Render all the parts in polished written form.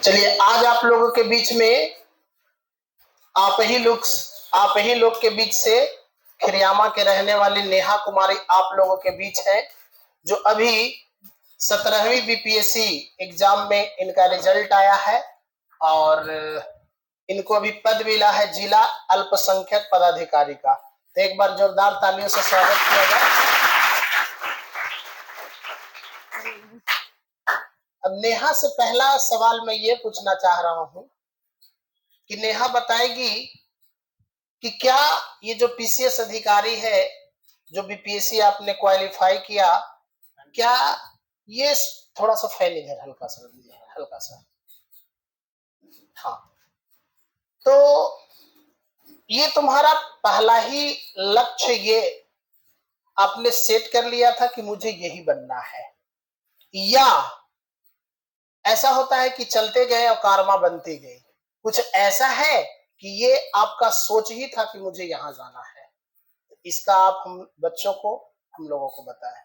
चलिए, आज आप लोगों के बीच में आप ही लोग के बीच से खिरियामा के रहने वाली नेहा कुमारी आप लोगों के बीच है, जो अभी 17वीं बीपीएससी एग्जाम में इनका रिजल्ट आया है और इनको अभी पद मिला है जिला अल्पसंख्यक पदाधिकारी का। तो एक बार जोरदार तालियों से स्वागत किया जाए। अब नेहा से पहला सवाल मैं ये पूछना चाह रहा हूं कि नेहा बताएगी कि क्या ये जो पीसीएस अधिकारी है, जो बीपीएससी आपने क्वालिफाई किया, क्या ये थोड़ा सा फैल इधर हल्का सा हाँ, तो ये तुम्हारा पहला ही लक्ष्य ये आपने सेट कर लिया था कि मुझे यही बनना है, या ऐसा होता है कि चलते गए और कारमा बनती गई? कुछ ऐसा है कि ये आपका सोच ही था कि मुझे यहां जाना है? इसका आप हम लोगों को बताएं।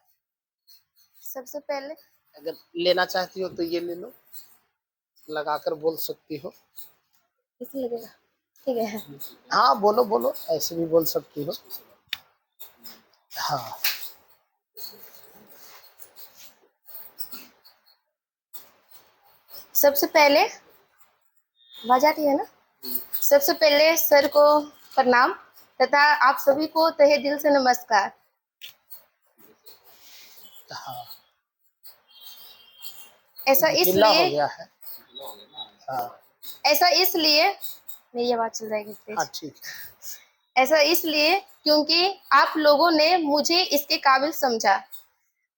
सबसे पहले अगर लेना चाहती हो तो ये ले लो, लगाकर बोल सकती हो। इसे लगेगा, ठीक है। हाँ बोलो, ऐसे भी बोल सकती हो। हाँ, सबसे पहले आवाज आ रही है ना? सबसे पहले सर को प्रणाम तथा आप सभी को तहे दिल से नमस्कार। हाँ, ऐसा गिल्ला हो इसलिए गया है। हाँ, ऐसा इसलिए मेरी आवाज चल जाएगी हाँ प्लीज। ठीक। ऐसा इसलिए क्योंकि आप लोगों ने मुझे इसके काबिल समझा,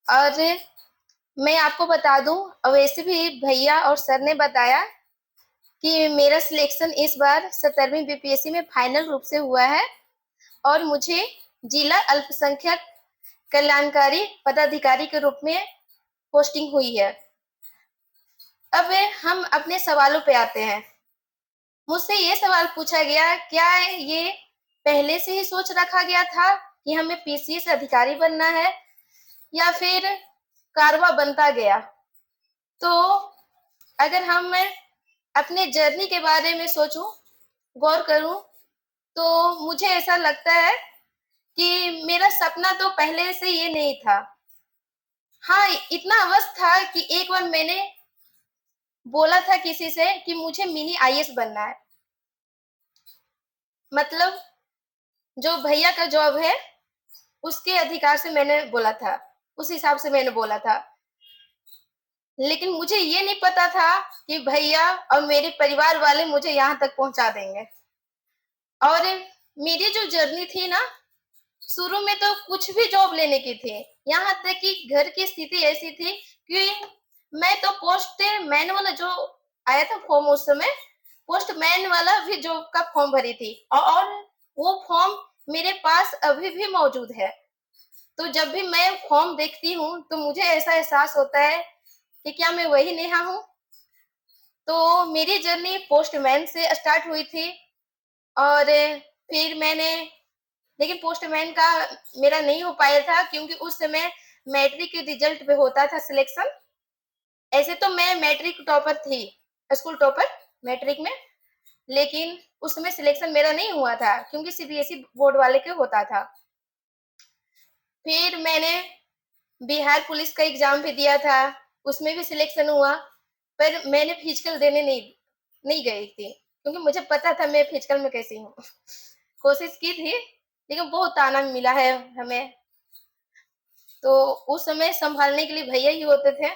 और मैं आपको बता दूं, वैसे भी भैया और सर ने बताया कि मेरा सिलेक्शन इस बार 17वीं बीपीएससी में फाइनल रूप से हुआ है और मुझे जिला अल्पसंख्यक कल्याणकारी पदाधिकारी के रूप में पोस्टिंग हुई है। अब हम अपने सवालों पे आते हैं। मुझसे ये सवाल पूछा गया, क्या ये पहले से ही सोच रखा गया था कि हमें पीसीएस अधिकारी बनना है या फिर कारवा बनता गया? तो अगर हम अपने जर्नी के बारे में सोचूं, गौर करूं, तो मुझे ऐसा लगता है कि मेरा सपना तो पहले से ये नहीं था। हाँ, इतना अवश्य था कि एक बार मैंने बोला था किसी से कि मुझे मिनी आईएएस बनना है। मतलब जो भैया का जॉब है उसके अधिकार से मैंने बोला था, उस हिसाब से मैंने बोला था। लेकिन मुझे ये नहीं पता था कि भैया और मेरे परिवार वाले मुझे यहाँ तक पहुंचा देंगे। और मेरी जो जर्नी थी ना, शुरू में तो कुछ भी जॉब लेने की थी, यहाँ तक कि घर की स्थिति ऐसी थी कि मैं तो पोस्टमैन वाला जो आया था फॉर्म, उस समय पोस्टमैन वाला भी जॉब का फॉर्म भरी थी, और वो फॉर्म मेरे पास अभी भी मौजूद है। तो जब भी मैं फॉर्म देखती हूँ तो मुझे ऐसा एहसास होता है कि क्या मैं वही नेहा हूँ। तो मेरी जर्नी पोस्टमैन से स्टार्ट हुई थी, और फिर लेकिन पोस्टमैन का मेरा नहीं हो पाया था क्योंकि उस समय मैट्रिक के रिजल्ट पे होता था सिलेक्शन। ऐसे तो मैं मैट्रिक टॉपर थी, स्कूल टॉपर मैट्रिक में, लेकिन उस समय सिलेक्शन मेरा नहीं हुआ था क्योंकि सीबीएसई बोर्ड वाले के होता था। फिर मैंने बिहार पुलिस का एग्जाम भी दिया था, उसमें भी सिलेक्शन हुआ, पर मैंने फिजिकल देने नहीं गई थी क्योंकि मुझे पता था मैं फिजिकल में कैसी हूँ। कोशिश की थी लेकिन बहुत ताना मिला है हमें। तो उस समय संभालने के लिए भैया ही होते थे,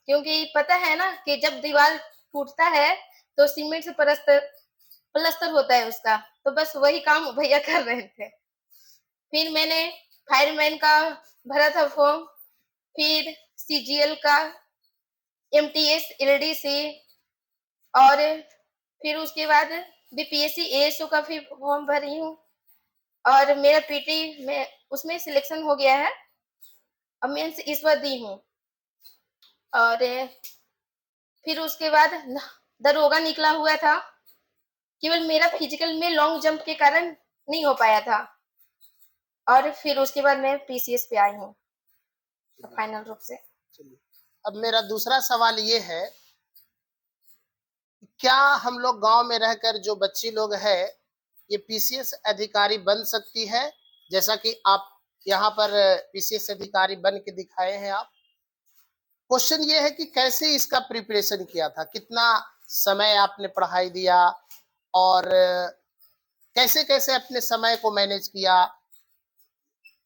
क्योंकि पता है ना कि जब दीवार टूटता है तो सीमेंट से प्लस्तर होता है उसका, तो बस वही काम भैया कर रहे थे। फिर मैंने फायरमैन का भरा था फॉर्म, फिर सीजीएल का, एमटीएस, एलडीसी, और फिर उसके बाद बीपीएससी एएसओ का भी फॉर्म भरी हूँ, और मेरा पीटी में उसमें सिलेक्शन हो गया है, और मेंस इस बार दी हूँ। और फिर उसके बाद दरोगा निकला हुआ था, केवल मेरा फिजिकल में लॉन्ग जंप के कारण नहीं हो पाया था, और फिर उसके बाद मैं पीसीएस पे आई हूँ फाइनल रूप से। अब मेरा दूसरा सवाल ये है क्या हम लोग गांव में रहकर जो बच्ची लोग है ये पीसीएस अधिकारी बन सकती है, जैसा कि आप यहाँ पर पीसीएस अधिकारी बन के दिखाए हैं आप। क्वेश्चन ये है कि कैसे इसका प्रिपरेशन किया था, कितना समय आपने पढ़ाई दिया और कैसे कैसे अपने समय को मैनेज किया,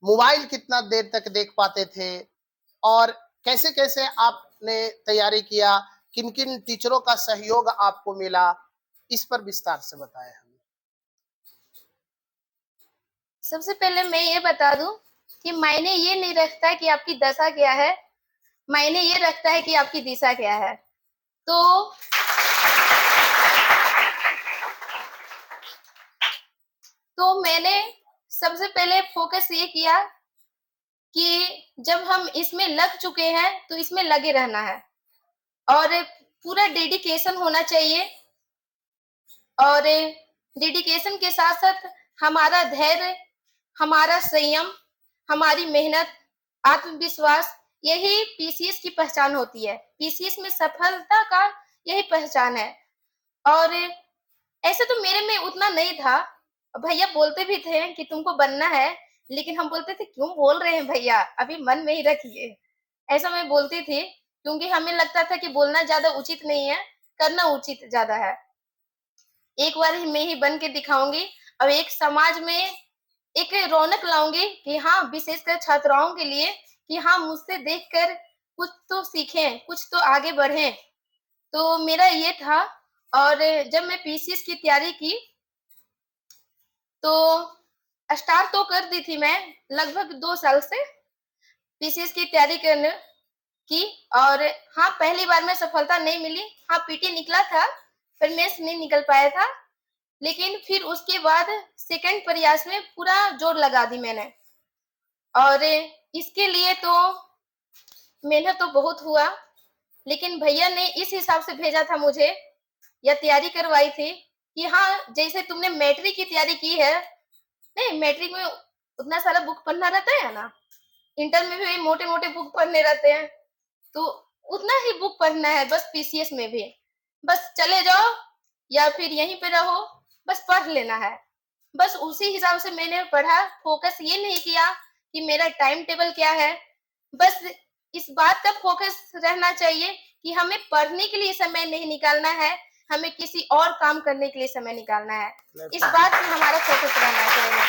मोबाइल कितना देर तक देख पाते थे और कैसे कैसे आपने तैयारी किया, किन किन टीचरों का सहयोग आपको मिला, इस पर विस्तार से बताएं हमें। सबसे पहले मैं ये बता दूं कि मायने ये नहीं रखता है कि आपकी दशा क्या है, मायने ये रखता है कि आपकी दिशा क्या है। तो मैंने सबसे पहले फोकस ये किया कि जब हम इसमें लग चुके हैं तो इसमें लगे रहना है और पूरा डेडिकेशन होना चाहिए। और डेडिकेशन के साथ साथ हमारा धैर्य, हमारा संयम, हमारी मेहनत, आत्मविश्वास, यही पीसीएस की पहचान होती है। पीसीएस में सफलता का यही पहचान है। और ऐसे तो मेरे में उतना नहीं था, भैया बोलते भी थे कि तुमको बनना है, लेकिन हम बोलते थे क्यों बोल रहे हैं भैया, अभी मन में ही रखिए, ऐसा मैं बोलती थी, क्योंकि हमें लगता था कि बोलना ज्यादा उचित नहीं है, करना उचित ज्यादा है। एक बार ही मैं ही बन के दिखाऊंगी और एक समाज में एक रौनक लाऊंगी कि हाँ, विशेषकर छात्राओं के लिए, कि हाँ, मुझसे देखकर कुछ तो सीखें, कुछ तो आगे बढ़ें। तो मेरा ये था। और जब मैं पीसीएस की तैयारी की तो स्टार्ट तो कर दी थी मैं लगभग 2 साल से पीसीएस की तैयारी करने की। और हाँ, पहली बार में सफलता नहीं मिली, हाँ पीटी निकला था पर मेंस नहीं निकल पाया था, लेकिन फिर उसके बाद सेकंड प्रयास में पूरा जोर लगा दी मैंने। और इसके लिए तो मेहनत तो बहुत हुआ, लेकिन भैया ने इस हिसाब से भेजा था मुझे, या तैयारी करवाई थी कि हाँ, जैसे तुमने मैट्रिक की तैयारी की है, नहीं मैट्रिक में उतना सारा बुक पढ़ना रहता है ना, इंटर में भी मोटे मोटे बुक पढ़ने रहते हैं, तो उतना ही बुक पढ़ना है बस। पीसीएस में भी बस चले जाओ या फिर यहीं पे रहो, बस पढ़ लेना है। बस उसी हिसाब से मैंने पढ़ा, फोकस ये नहीं किया कि मेरा टाइम टेबल क्या है। बस इस बात का फोकस रहना चाहिए कि हमें पढ़ने के लिए समय नहीं निकालना है, हमें किसी और काम करने के लिए समय निकालना है। इस बात पे हमारा फोकस रहना चाहिए।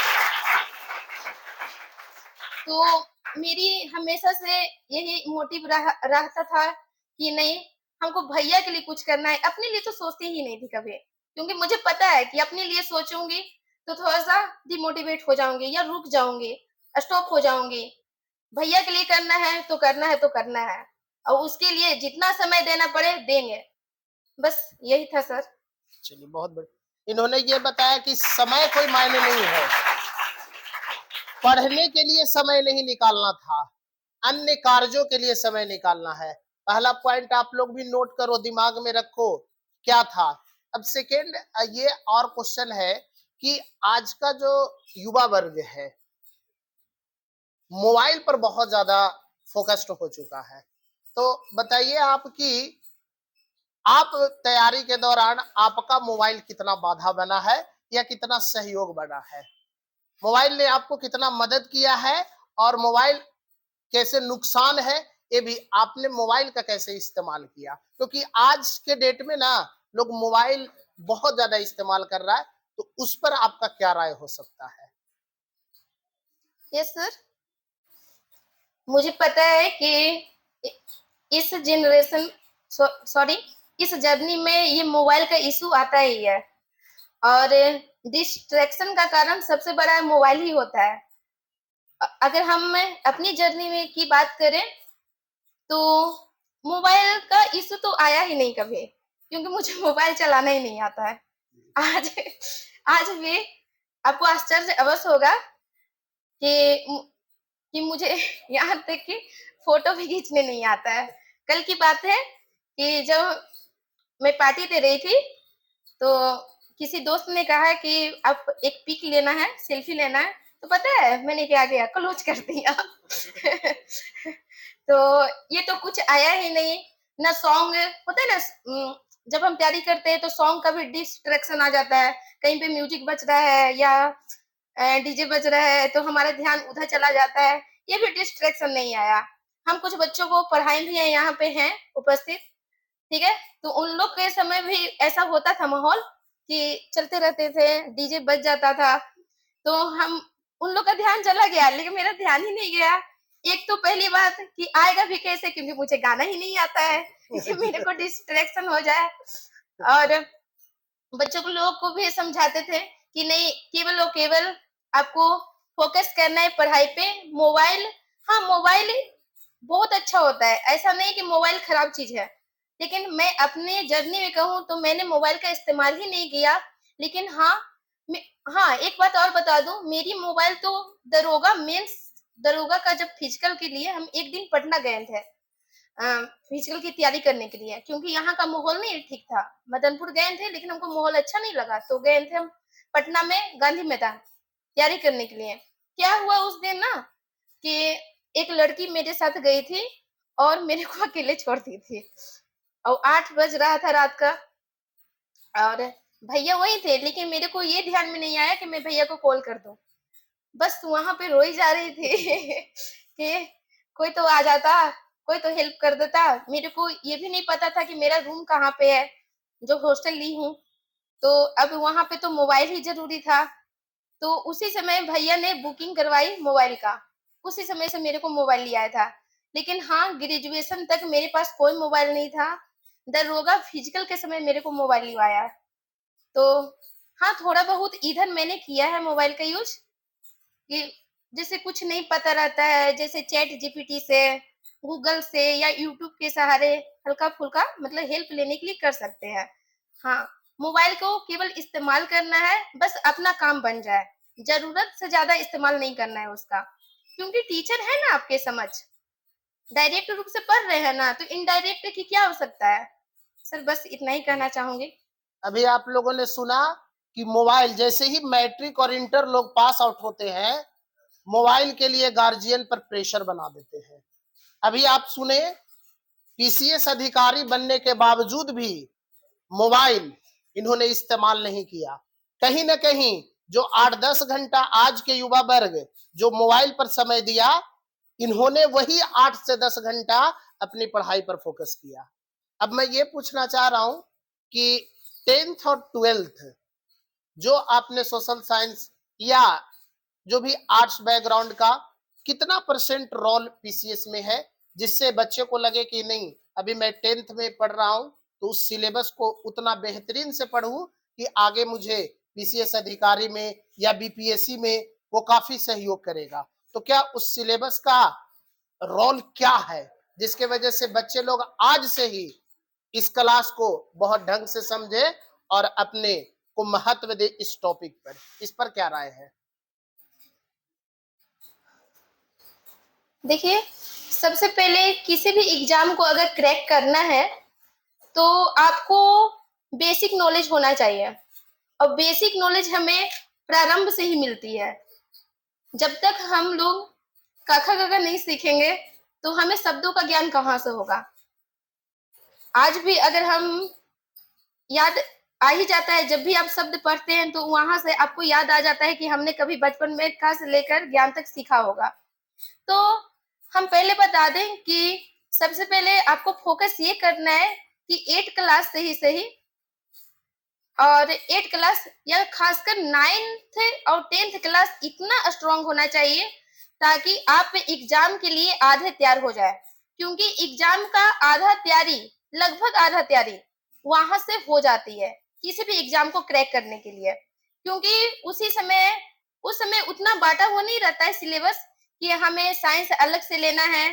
तो मेरी हमेशा से यही मोटिव रहता था कि नहीं, हमको भैया के लिए कुछ करना है, अपने लिए तो सोचती ही नहीं थी कभी, क्योंकि मुझे पता है कि अपने लिए सोचूंगी तो थोड़ा सा डिमोटिवेट हो जाऊंगी या रुक जाऊंगी, स्टॉप हो जाऊंगी। भैया के लिए करना है तो करना है तो करना है, और उसके लिए जितना समय देना पड़े देंगे, बस यही था सर। चलिए, बहुत बढ़िया। इन्होंने ये बताया कि समय कोई मायने नहीं है, पढ़ने के लिए समय नहीं निकालना था, अन्य कार्यों के लिए समय निकालना है। पहला पॉइंट आप लोग भी नोट करो, दिमाग में रखो क्या था। अब सेकेंड ये और क्वेश्चन है कि आज का जो युवा वर्ग है मोबाइल पर बहुत ज्यादा फोकस्ड हो चुका है, तो बताइए आप कि आप तैयारी के दौरान आपका मोबाइल कितना बाधा बना है या कितना सहयोग बना है, मोबाइल ने आपको कितना मदद किया है और मोबाइल कैसे नुकसान है, ये भी आपने मोबाइल का कैसे इस्तेमाल किया, क्योंकि आज के डेट में ना लोग मोबाइल बहुत ज्यादा इस्तेमाल कर रहा है, तो उस पर आपका क्या राय हो सकता है। यस सर, मुझे पता है कि इस जनरेशन, सॉरी, इस जर्नी में ये मोबाइल का इशू आता ही है, और डिस्ट्रैक्शन का कारण सबसे बड़ा मोबाइल ही होता है। अगर हम अपनी जर्नी में की बात करें तो मोबाइल का इशू तो आया ही नहीं कभी, क्योंकि मुझे मोबाइल चलाना ही नहीं आता है। आज आज भी आपको आश्चर्य अवश्य होगा कि मुझे यहाँ तक कि फोटो भी खींचने नहीं आता है। कल की बात है कि जब मैं पार्टी दे रही थी तो किसी दोस्त ने कहा कि आप एक पिक लेना है, सेल्फी लेना है, तो पता है मैंने क्या किया, क्लोज कर दिया। तो ये तो कुछ आया ही नहीं, ना सॉन्ग होता है ना, जब हम तैयारी करते हैं तो सॉन्ग का भी डिस्ट्रैक्शन आ जाता है, कहीं पे म्यूजिक बज रहा है या डीजे बज रहा है तो हमारा ध्यान उधर चला जाता है। ये भी डिस्ट्रैक्शन नहीं आया। हम कुछ बच्चों को पढ़ाए भी हैं, यहाँ पे हैं उपस्थित, ठीक है। तो उन लोग के समय भी ऐसा होता था माहौल कि चलते रहते थे, डीजे बज जाता था, तो हम उन लोग का ध्यान चला गया लेकिन मेरा ध्यान ही नहीं गया। एक तो पहली बात कि आएगा भी कैसे, क्योंकि मुझे गाना ही नहीं आता है कि मेरे को डिस्ट्रैक्शन हो जाए। और बच्चों को लोग को भी समझाते थे कि नहीं, केवल और केवल आपको फोकस करना है पढ़ाई पे। मोबाइल, हाँ मोबाइल बहुत अच्छा होता है, ऐसा नहीं कि मोबाइल खराब चीज है, लेकिन मैं अपने जर्नी में कहूँ तो मैंने मोबाइल का इस्तेमाल ही नहीं किया। लेकिन हाँ, हाँ एक बात और बता दूं, मेरी मोबाइल तो दरोगा का जब फिजिकल के लिए हम एक दिन पटना गए थे फिजिकल की तैयारी करने के लिए, क्योंकि यहाँ का माहौल नहीं ठीक था। मदनपुर गए थे लेकिन हमको माहौल अच्छा नहीं लगा, तो गए थे हम पटना में गांधी मैदान तैयारी करने के लिए। क्या हुआ उस दिन ना कि एक लड़की मेरे साथ गई थी और मेरे को अकेले छोड़ दी थी, और 8 बज रहा था रात का, और भैया वही थे, लेकिन मेरे को ये ध्यान में नहीं आया कि मैं भैया को कॉल कर दूं। बस वहां पे रोई जा रही थी कि कोई तो आ जाता, कोई तो हेल्प कर देता। मेरे को ये भी नहीं पता था कि मेरा रूम कहाँ पे है, जो हॉस्टल ली हूँ। तो अब वहां पे तो मोबाइल ही जरूरी था, तो उसी समय भैया ने बुकिंग करवाई मोबाइल का, उसी समय से मेरे को मोबाइल लिया आया था। लेकिन हाँ, ग्रेजुएशन तक मेरे पास कोई मोबाइल नहीं था, दरोगा फिजिकल के समय मेरे को मोबाइल लिवाया। तो हाँ, थोड़ा बहुत इधर मैंने किया है मोबाइल का यूज, कि जैसे कुछ नहीं पता रहता है, जैसे चैट जीपीटी से, गूगल से या यूट्यूब के सहारे हल्का फुल्का मतलब हेल्प लेने के लिए कर सकते हैं। हाँ, मोबाइल को केवल इस्तेमाल करना है, बस अपना काम बन जाए, जरूरत से ज्यादा इस्तेमाल नहीं करना है उसका, क्योंकि टीचर है ना आपके समझ, डायरेक्ट रूप से पढ़ रहे हैं ना, तो इनडायरेक्ट की क्या आवश्यकता है। सर बस इतना ही कहना चाहूंगी। अभी आप लोगों ने सुना कि मोबाइल, जैसे ही मैट्रिक और इंटर लोग पास आउट होते हैं, मोबाइल के लिए गार्जियन पर प्रेशर बना देते हैं। अभी आप सुने, पीसीएस अधिकारी बनने के बावजूद भी मोबाइल इन्होंने इस्तेमाल नहीं किया। कहीं ना कहीं जो 8-10 घंटा आज के युवा वर्ग जो मोबाइल पर समय दिया, इन्होंने वही 8 से 10 घंटा अपनी पढ़ाई पर फोकस किया। अब मैं ये पूछना चाह रहा हूं कि 10th और 12th जो आपने सोशल साइंस या जो भी आर्ट्स बैकग्राउंड का, कितना परसेंट रोल पीसीएस में है, जिससे बच्चे को लगे कि नहीं, अभी मैं 10th में पढ़ रहा हूं तो उस सिलेबस को उतना बेहतरीन से पढ़ूं कि आगे मुझे पीसीएस अधिकारी में या बीपीएससी में वो काफी सहयोग करेगा। तो क्या उस सिलेबस का रोल क्या है, जिसके वजह से बच्चे लोग आज से ही इस क्लास को बहुत ढंग से समझे और अपने को महत्व दे इस टॉपिक पर? इस पर क्या राय है? देखिए, सबसे पहले किसी भी एग्जाम को अगर क्रैक करना है तो आपको बेसिक नॉलेज होना चाहिए, और बेसिक नॉलेज हमें प्रारंभ से ही मिलती है। जब तक हम लोग कखा गगा नहीं सीखेंगे तो हमें शब्दों का ज्ञान कहाँ से होगा। आज भी अगर हम याद आ ही जाता है, जब भी आप शब्द पढ़ते हैं तो वहां से आपको याद आ जाता है कि हमने कभी बचपन में क से लेकर ज्ञान तक सीखा होगा। तो हम पहले बता दें कि सबसे पहले आपको फोकस ये करना है कि 8 क्लास से ही सही, और 8 क्लास या खासकर 9th और 10th क्लास इतना स्ट्रांग होना चाहिए ताकि आप एग्जाम के लिए आधे तैयार हो जाए, क्योंकि एग्जाम का आधा तैयारी, लगभग आधा तैयारी वहां से हो जाती है किसी भी एग्जाम को क्रैक करने के लिए, क्योंकि उस समय उतना बांटा हुआ नहीं रहता है सिलेबस कि हमें साइंस अलग से लेना है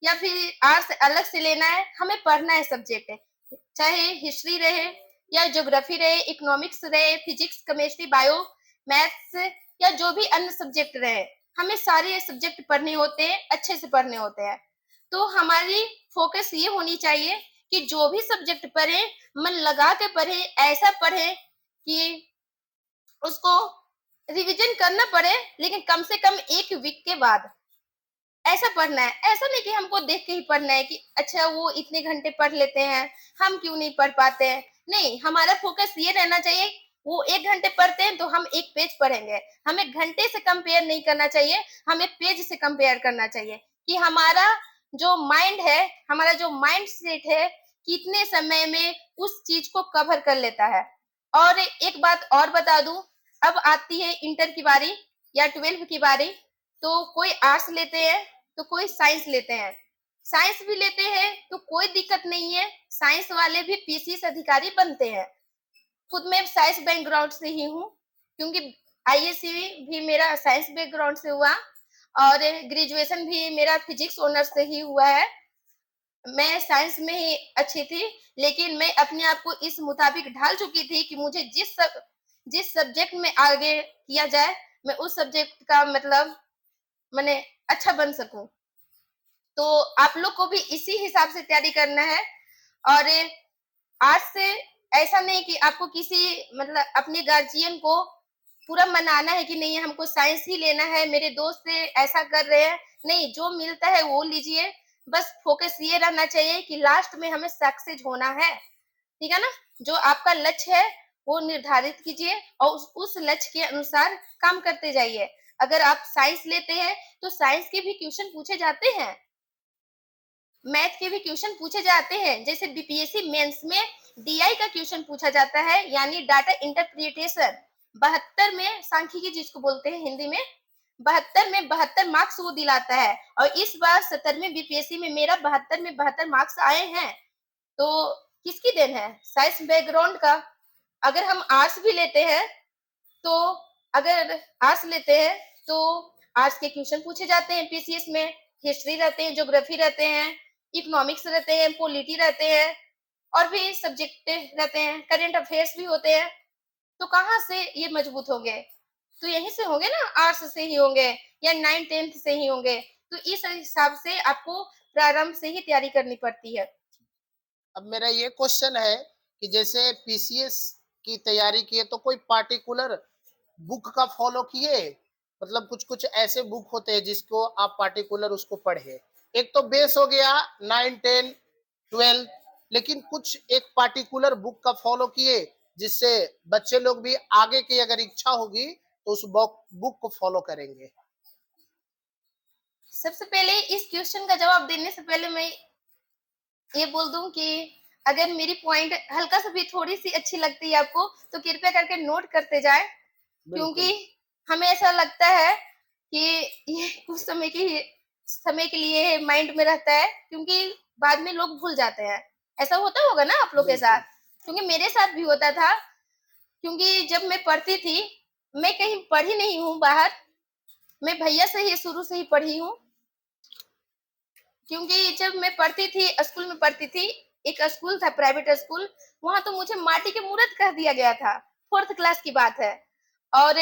या फिर आर्ट्स अलग से लेना है। हमें पढ़ना है सब्जेक्ट, चाहे हिस्ट्री रहे या ज्योग्राफी रहे, इकोनॉमिक्स रहे, फिजिक्स, केमिस्ट्री, बायो, मैथ्स या जो भी अन्य सब्जेक्ट रहे, हमें सारे सब्जेक्ट पढ़ने होते हैं, अच्छे से पढ़ने होते हैं। तो हमारी फोकस ये होनी चाहिए कि जो भी सब्जेक्ट पढ़े मन लगा के पढ़े, ऐसा पढ़े कि उसको रिवीजन करना पड़े, लेकिन कम से कम 1 वीक के बाद। ऐसा पढ़ना है, ऐसा नहीं कि हमको देख के ही पढ़ना है कि अच्छा वो इतने घंटे पढ़ लेते हैं, हम क्यों नहीं पढ़ पाते हैं। नहीं, हमारा फोकस ये रहना चाहिए, वो 1 घंटे पढ़ते हैं तो हम 1 पेज पढ़ेंगे। हमें घंटे से कंपेयर नहीं करना चाहिए, हमें पेज से कंपेयर करना चाहिए कि हमारा जो माइंड है, हमारा जो माइंड सेट है, कितने समय में उस चीज को कवर कर लेता है। और एक बात और बता दूं, अब आती है इंटर की बारी या 12th की बारी, तो कोई आर्ट्स लेते हैं तो कोई साइंस लेते हैं। साइंस भी लेते हैं तो कोई दिक्कत नहीं है, साइंस वाले भी पीसीएस अधिकारी बनते हैं। खुद मैं साइंस बैकग्राउंड से ही हूँ, क्योंकि आईएससी भी मेरा साइंस बैकग्राउंड से हुआ और ग्रेजुएशन भी मेरा फिजिक्स ऑनर्स से ही हुआ है। मैं साइंस में ही अच्छी थी, लेकिन मैं अपने आप को इस मुताबिक ढाल चुकी थी कि मुझे जिस सब्जेक्ट में आगे किया जाए, मैं उस सब्जेक्ट का मतलब मैंने अच्छा बन सकूं। तो आप लोग को भी इसी हिसाब से तैयारी करना है। और आज से ऐसा नहीं कि आपको किसी मतलब अपने गार्जियन को पूरा मनाना है कि नहीं हमको साइंस ही लेना है, मेरे दोस्त से ऐसा कर रहे हैं, नहीं, जो मिलता है वो लीजिए। बस फोकस ये रहना चाहिए कि लास्ट में हमें सक्सेस होना है, ठीक है ना। जो आपका लक्ष्य है वो निर्धारित कीजिए और उस लक्ष्य के अनुसार काम करते जाइए। अगर आप साइंस लेते हैं तो साइंस के भी क्वेश्चन पूछे जाते हैं, मैथ के भी क्वेश्चन पूछे जाते हैं। जैसे बीपीएससी मेंस में डीआई का क्वेश्चन पूछा जाता है, यानी डाटा इंटरप्रिटेशन। 72 में सांख्यिकी जिसको बोलते हैं हिंदी में, 72 में 72 मार्क्स वो दिलाता है। और इस बार 17वीं बीपीएससी में मेरा 72 में 72 मार्क्स आए हैं। तो किसकी देन है? साइंस बैकग्राउंड का। अगर हम आर्ट्स भी लेते हैं तो अगर आर्ट्स लेते हैं तो आर्ट्स के क्वेश्चन पूछे जाते हैं पीसीएस में। हिस्ट्री रहते हैं, ज्योग्राफी रहते हैं, इकोनॉमिक्स रहते हैं, पॉलिटी रहते हैं, और भी सब्जेक्ट रहते हैं, करंट अफेयर्स भी होते हैं। तो कहाँ से ये मजबूत होंगे? तो यहीं से होंगे ना, आर्ट्स से ही होंगे या 9th-10th से ही होंगे। तो इस हिसाब से आपको प्रारंभ से ही तैयारी करनी पड़ती है। अब मेरा ये क्वेश्चन है कि जैसे पीसीएस की तैयारी की है तो कोई पार्टिकुलर बुक का फॉलो किए, मतलब कुछ कुछ ऐसे बुक होते हैं जिसको आप पार्टिकुलर उसको पढ़े। एक तो बेस हो गया 9, 10, 12, लेकिन कुछ एक पार्टिकुलर बुक का फॉलो किए जिससे बच्चे लोग भी आगे की अगर इच्छा होगी तो उस बुक को फॉलो करेंगे। सबसे पहले इस क्वेश्चन का जवाब देने से पहले मैं ये बोल दूं कि अगर मेरी पॉइंट हल्का सा भी थोड़ी सी अच्छी लगती है आपको तो कृपया करके नोट करते जाएं, क्योंकि हमें ऐसा लगता है कि ये कुछ समय के लिए माइंड में रहता है, क्योंकि बाद में लोग भूल जाते हैं। ऐसा होता होगा ना आप लोग के साथ, क्योंकि मेरे साथ भी होता था। क्योंकि जब मैं पढ़ती थी, मैं कहीं पढ़ी नहीं हूँ बाहर, मैं भैया से ही शुरू से ही पढ़ी हूँ। क्योंकि जब मैं पढ़ती थी, स्कूल में पढ़ती थी, एक स्कूल था प्राइवेट स्कूल, वहां तो मुझे माटी के मूर्त कह दिया गया था। 4th क्लास की बात है। और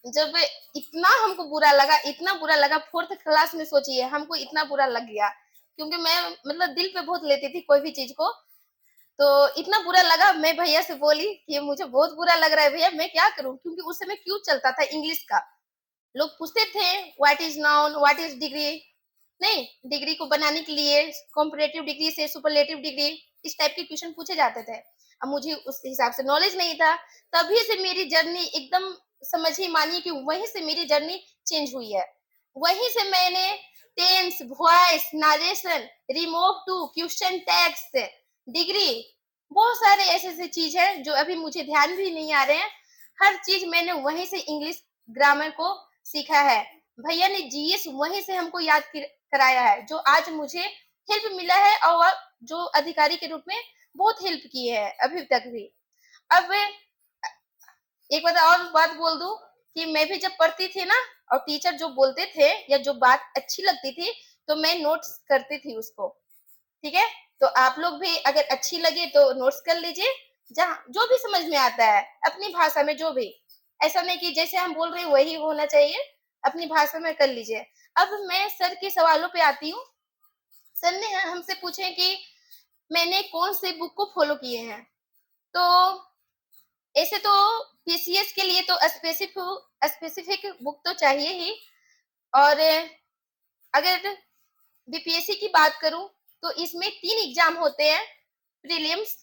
जब इतना हमको बुरा लगा, इतना बुरा लगा 4th क्लास में, सोचिए हमको इतना बुरा लग गया, क्योंकि मैं मतलब दिल पे बहुत लेती थी कोई भी चीज को। तो इतना बुरा लगा, मैं भैया से बोली कि मुझे बहुत बुरा लग रहा है भैया, मैं क्या करूं, क्योंकि उस समय क्यों चलता था इंग्लिश का। लोग पूछते थे what is noun, what is degree. नहीं, डिग्री को बनाने के लिए कॉम्परेटिव डिग्री से सुपरलेटिव डिग्री, इस टाइप के क्वेश्चन पूछे जाते थे। अब मुझे उस हिसाब से नॉलेज नहीं था। तभी से मेरी जर्नी एकदम, समझिए मानिए कि वहीं से मेरी जर्नी चेंज हुई है। वहीं से मैंने tense, voice, narration, remove to, question tags, degree, बहुत सारे ऐसे ऐसे चीज है जो अभी मुझे ध्यान भी नहीं आ रहे हैं। हर चीज मैंने वहीं से इंग्लिश ग्रामर को सीखा है। भैया ने जीएस वहीं से हमको याद कराया है, जो आज मुझे हेल्प मिला है, और जो अधिकारी के रूप में बहुत हेल्प की है अभी तक भी। अब एक बात बोल दूं कि मैं भी जब पढ़ती थी ना, और टीचर जो बोलते थे या जो बात अच्छी लगती थी तो मैं नोट्स करती थी उसको, ठीक है। तो आप लोग भी अगर अच्छी लगे तो नोट्स कर लीजिए, जहाँ जो भी समझ में आता है अपनी भाषा में, जो भी, ऐसा नहीं कि जैसे हम बोल रहे हैं वही होना चाहिए, अपनी भाषा में कर लीजिए। अब मैं सर के सवालों पे आती हूँ। सर ने हमसे पूछे कि मैंने कौन से बुक को फॉलो किए हैं। तो ऐसे तो पीसीएस के लिए तो स्पेसिफिक बुक तो चाहिए ही। और अगर बीपीएससी की बात करूं तो इसमें 3 एग्जाम होते हैं। प्रीलिम्स,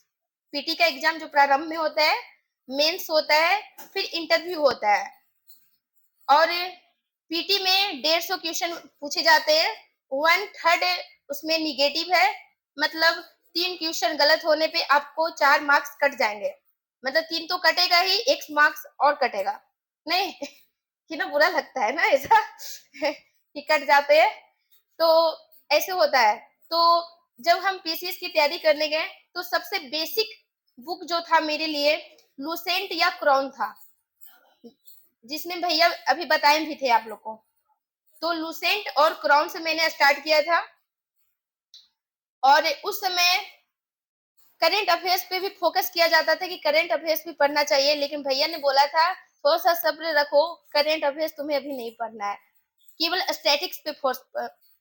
पीटी का एग्जाम जो प्रारंभ में होता है, मेंस होता है, फिर इंटरव्यू होता है। और पीटी में 150 क्वेश्चन पूछे जाते हैं, 1/3 उसमें निगेटिव है, मतलब 3 क्वेश्चन गलत होने पे आपको 4 मार्क्स कट जाएंगे। मतलब 3 तो कटेगा ही, 1 मार्क्स और कटेगा। नहीं कितना बुरा लगता है ना ऐसा कि कट जाते हैं, तो ऐसे होता है। तो जब हम पीसीएस की तैयारी करने गए तो सबसे बेसिक बुक जो था मेरे लिए लूसेंट या क्राउन था, जिसमें भैया अभी बताए भी थे आप लोग को। तो लूसेंट और क्राउन से मैंने स्टार्ट किया था, और उस समय करंट अफेयर्स पे भी फोकस किया जाता था कि करंट अफेयर्स भी पढ़ना चाहिए, लेकिन भैया ने बोला था थोड़ा सा सब्र रखो, करंट अफेयर्स तुम्हें अभी नहीं पढ़ना है, केवल स्टैटिक्स पे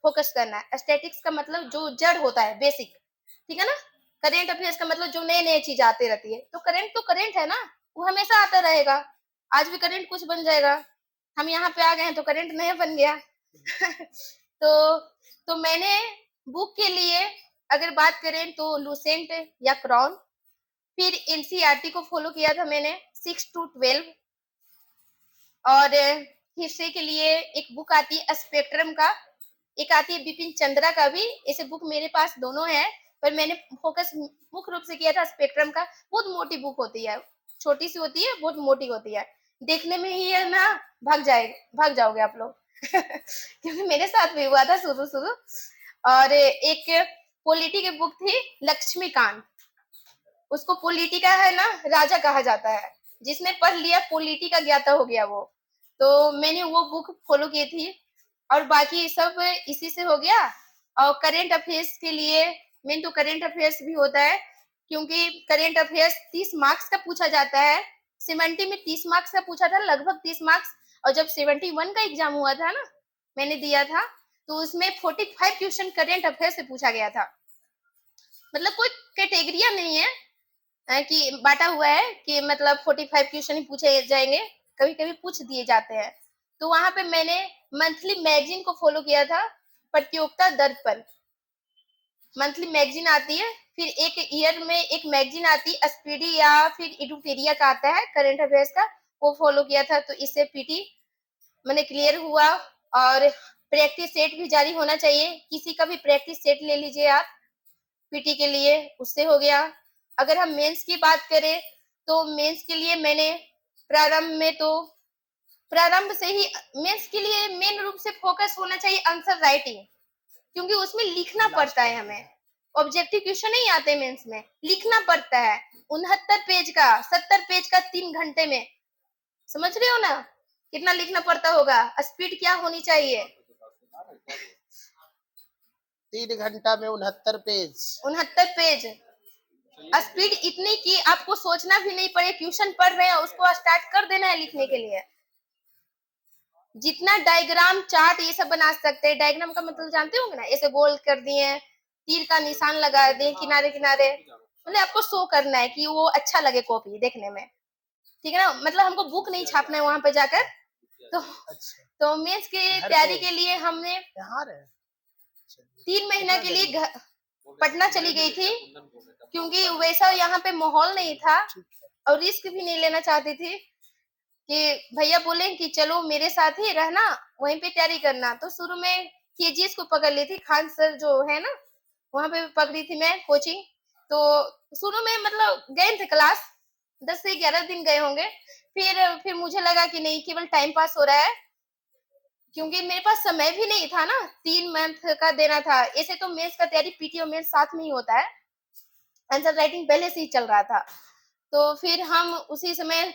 फोकस करना है। स्टैटिक्स का मतलब जो जड़ होता है, बेसिक, ठीक है ना। करंट अफेयर्स का मतलब जो नए नए चीज आते रहती है। तो करंट है ना, वो हमेशा आता रहेगा। आज भी करंट कुछ बन जाएगा, हम यहाँ पे आ गए हैं तो करंट नया बन गया तो मैंने बुक के लिए अगर बात करें तो लूसेंट या क्राउन, फिर एनसीईआरटी को फॉलो किया था मैंने 6 to 12। और हिस्ट्री के लिए एक बुक आती है स्पेक्ट्रम का, एक आती है बिपिन चंद्रा का भी। ऐसे बुक मेरे पास दोनों है, पर मैंने फोकस मुख्य रूप से किया था स्पेक्ट्रम का। बहुत मोटी बुक होती है, छोटी सी होती है, बहुत मोटी होती है, देखने में ही है ना भाग जाओगे आप लोग क्योंकि मेरे साथ भी हुआ था शुरू शुरू। और एक पॉलिटी की बुक थी लक्ष्मीकांत, उसको पॉलिटी का है ना राजा कहा जाता है, जिसने पढ़ लिया पॉलिटी का ज्ञाता हो गया वो। तो मैंने वो बुक फॉलो की थी, और बाकी सब इसी से हो गया। और करंट अफेयर्स के लिए मेन तो करंट अफेयर्स भी होता है, क्योंकि करंट अफेयर्स 30 मार्क्स का पूछा जाता है। 70 में 30 मार्क्स का पूछा था, लगभग 30 मार्क्स। और जब 71 का एग्जाम हुआ था ना, मैंने दिया था, तो उसमें 45 क्वेश्चन करंट अफेयर्स से पूछा गया था। मतलब कोई कैटेगरिया नहीं है कि बांटा हुआ है कि मतलब 45 क्वेश्चन ही पूछे जाएंगे, कभी कभी पूछ दिए जाते हैं। तो वहां पे मैंने मंथली मैगजीन को फॉलो किया था, प्रतियोगिता दर्पण मंथली मैगजीन आती है। फिर एक ईयर में एक मैगजीन आती है स्पीडी या फिर एडुटेरिया का आता है करंट अफेयर्स का, वो फॉलो किया था। तो इससे पीटी मैंने क्लियर हुआ। और प्रैक्टिस सेट भी जारी होना चाहिए, किसी का भी प्रैक्टिस सेट ले लीजिए आप पीटी के लिए, उससे हो गया। अगर हम मेंस की बात करें तो मेंस के लिए मैंने प्रारंभ से ही मेंस के लिए मेन रूप से फोकस होना चाहिए आंसर राइटिंग, क्योंकि उसमें लिखना पड़ता है हमें। ऑब्जेक्टिव क्वेश्चन नहीं आते मेंस में, लिखना पड़ता है। 69 पेज का 70 पेज का 3 घंटे में, समझ रहे हो ना कितना लिखना पड़ता होगा। स्पीड क्या होनी चाहिए, 3 घंटा में 69 पेज। 69 पेज, स्पीड इतनी कि आपको सोचना भी नहीं पड़े, क्वेश्चन पढ़ रहे हैं उसको स्टार्ट कर देना है लिखने के लिए। जितना डायग्राम चार्ट ये सब बना सकते हैं, डायग्राम का मतलब जानते होंगे ना, ऐसे गोल कर दिए, तीर का निशान लगा दिए किनारे किनारे, मतलब आपको शो करना है कि वो अच्छा लगे कॉपी देखने में, ठीक है ना। मतलब हमको बुक नहीं छापना है वहां पे जाकर। तो अच्छा, तो मेंस की तैयारी के लिए हमने यहाँ रहे 3 महीना के लिए पटना चली गई थी, क्योंकि वैसा यहाँ पे माहौल नहीं था, और रिस्क भी नहीं लेना चाहती थी कि भैया बोले कि चलो मेरे साथ ही रहना, वहीं पे तैयारी करना। तो शुरू में केजीएस को पकड़ ली थी, खान सर जो है ना, वहां पे पकड़ी थी मैं कोचिंग। तो शुरू में मतलब गए थे क्लास, 10 से 11 दिन गए होंगे। फिर मुझे लगा कि नहीं, केवल टाइम पास हो रहा है, क्योंकि मेरे पास समय भी नहीं था ना, 3 मंथ का देना था। ऐसे तो मेंस का तैयारी पीटी और मेंस साथ में ही होता है, आंसर राइटिंग पहले से ही चल रहा था। तो फिर हम उसी समय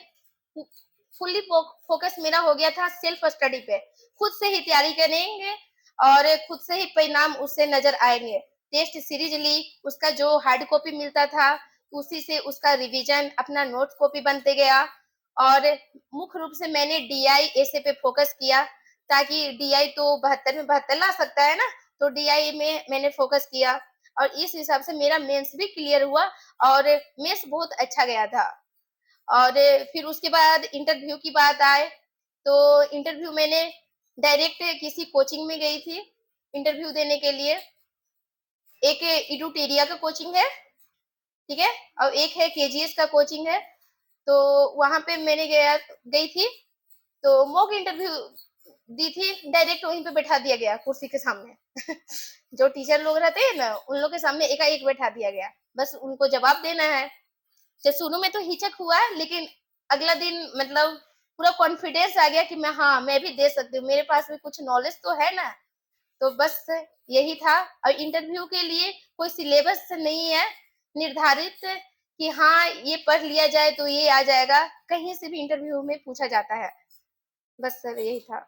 फुल्ली फोकस मेरा हो गया था सेल्फ स्टडी पे, खुद से ही तैयारी करेंगे और खुद से ही परिणाम उससे नजर आएंगे। टेस्ट सीरीज ली, उसका जो हार्ड कॉपी मिलता था उसी से उसका रिवीजन, अपना नोट कॉपी बनते गया। और मुख्य रूप से मैंने डीआई ऐसे पे फोकस किया, ताकि डीआई तो 72 में 72 ला सकता है ना, तो डीआई में मैंने फोकस किया, और इस हिसाब से मेरा मेंस भी क्लियर हुआ, और मेंस बहुत अच्छा गया था। और फिर उसके बाद इंटरव्यू की बात आए तो इंटरव्यू मैंने डायरेक्ट किसी कोचिंग में गई थी, इंटरव्यू देने के लिए। एक इडुटेरिया का कोचिंग है, ठीक है, और एक है केजीएस का कोचिंग है। तो वहां पे मैंने गई थी, तो मॉक इंटरव्यू दी थी, डायरेक्ट वहीं पे बैठा दिया गया कुर्सी के सामने। जो टीचर लोग रहते हैं ना, उन लोग के सामने एकाएक बैठा दिया गया, बस उनको जवाब देना है। तो शुरू में तो हिचक हुआ, लेकिन अगला दिन मतलब पूरा कॉन्फिडेंस आ गया कि मैं भी दे सकती हूँ, मेरे पास भी कुछ नॉलेज तो है ना। तो बस यही था। और इंटरव्यू के लिए कोई सिलेबस नहीं है निर्धारित कि हाँ ये पढ़ लिया जाए तो ये आ जाएगा, कहीं से भी इंटरव्यू में पूछा जाता है। बस सर यही था।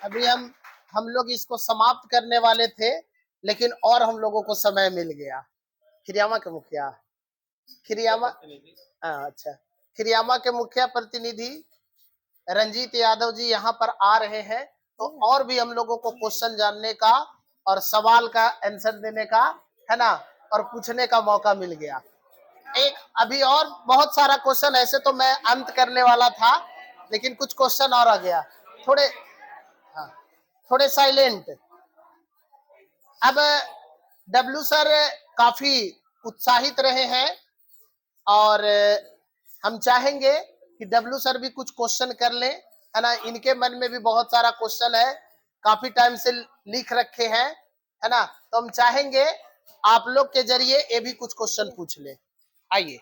अभी हम लोग इसको समाप्त करने वाले थे, लेकिन और हम लोगों को समय मिल गया। खिरियामा के मुखिया, खिरियामा, अच्छा, खिरियामा के मुखिया प्रतिनिधि रंजीत यादव जी यहाँ पर आ रहे हैं, तो और भी हम लोगों को क्वेश्चन जानने का और सवाल का आंसर देने का, है ना, और पूछने का मौका मिल गया। एक अभी और बहुत सारा क्वेश्चन, ऐसे तो मैं अंत करने वाला था, लेकिन कुछ क्वेश्चन और आ गया। थोड़े, हाँ, थोड़े साइलेंट। अब डब्लू सर काफी उत्साहित रहे हैं, और हम चाहेंगे कि डब्लू सर भी कुछ क्वेश्चन कर लें, है ना। इनके मन में भी बहुत सारा क्वेश्चन है, काफी टाइम से लिख रखे हैं, है ना। तो हम चाहेंगे आप लोग के जरिए ये भी कुछ क्वेश्चन पूछ ले। आइए।